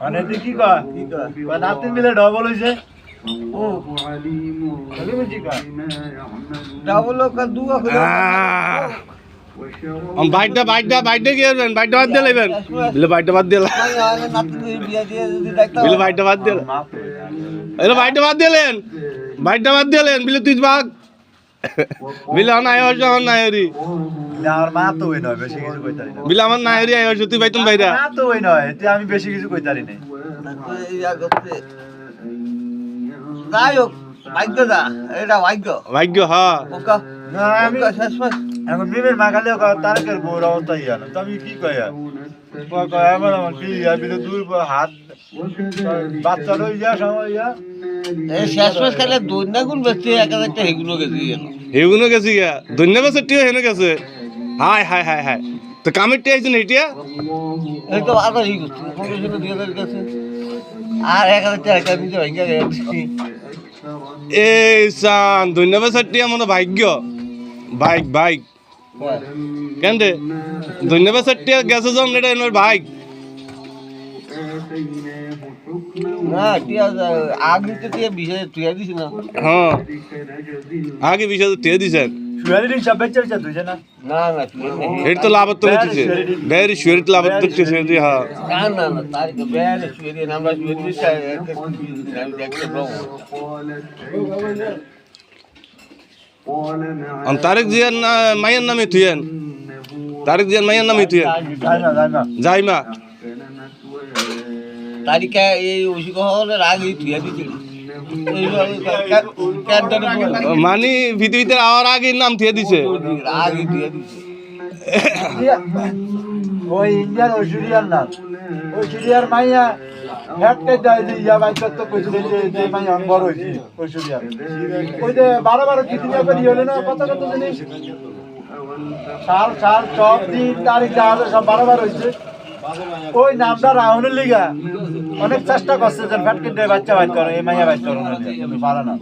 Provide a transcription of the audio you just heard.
অনেকে কি কয় নাতিন মিলে ডবল হইছে ডাবল দুয়া বাইকটা কি করবেন? বাইকটা বাদ দিয়ে লাইবেন বিলে বাইকটা বাদ দিয়ে বিলে বাইকটা বাদ দিয়ে এলো বাইকটা বাদ দিলেন বিলে তুই বাঘ বিলে নাই নাইরি আমার মা তো ওই নয় বেশি কিছু কইতারি না বিলে আমার নাইরি আয় তুই ভাই তুমি বাইরা মা তো ওই নয় এটা আমি বেশি কিছু কইতারি নাই যাই হোক ভাগ্য দা এটা ভাগ্য হ্যাঁ আমি এখন বিমের মাগালে তারকের বউর অবস্থা ইয়া না তো আমি কি কই আমার কি বিলে দূর হাত বাচ্চা রই যা সময় ইয়া শেষ মাস খাইলে দৈন্যা গুণ বেশি 1000 টাকা হেগুনো গেছি হেগুনো গেছি গা ধন্যবাদ সেটিও হেনে গেছে হাই তো কামেরটি আইছেন এইটা এই তো আবার এই করছি 1500 গেছে আর 1000 টাকা দিতে ভাঙ্গা গেছি এই সান ধন্যবাদ সেটি আমার ভাগ্য বাইক কেন রে ধন্যবাদ সেটি গেছে যখন এটা এর বাইক না টিয়া আগে তো টিয়া বিষয় তুই দিছ না হ্যাঁ আগে বিষয় টিয়া দিছেন শুয়ারি সব বেচে তুই না না এটা তো লাভ তো হচ্ছে বেরি শুয়ারি লাভ তো হচ্ছে হ্যাঁ না তারিখ বেরি শুয়ারি আমরা শুয়ারি চাই দেখতে পাবো তারেক জিয়ার মায়ের নামে তুইয়েন তারেক জিয়ার মায়ের নামে তুইয়েন যাইমা তারিখে এই ওষুধ হওয়ার আগে তুই দিচ্ছি মানে পৃথিবীতে আওয়ার আগে নাম থিয়ে দিছে আগে তুই দিচ্ছি ওই ইন্ডিয়ান ঐশ্বরিয়ার নাম ঐশ্বরিয়ার মাইয়া হেডকে দেয় যে ইয়া বাইক তো কইছিল যে মাইয়া বড় হইছে ঐশ্বরিয়া ওই যে 12 কি দিয়া করি হলো না কত জিনিস সাল সব দিন তারিখ যা সব 12 হইছে ওই নামটা রাহুলের লিগা অনেক চেষ্টা করছে যে ফ্যাটকে বাচ্চা বাইর করে এই মাইয়া বাইর করে না পারে না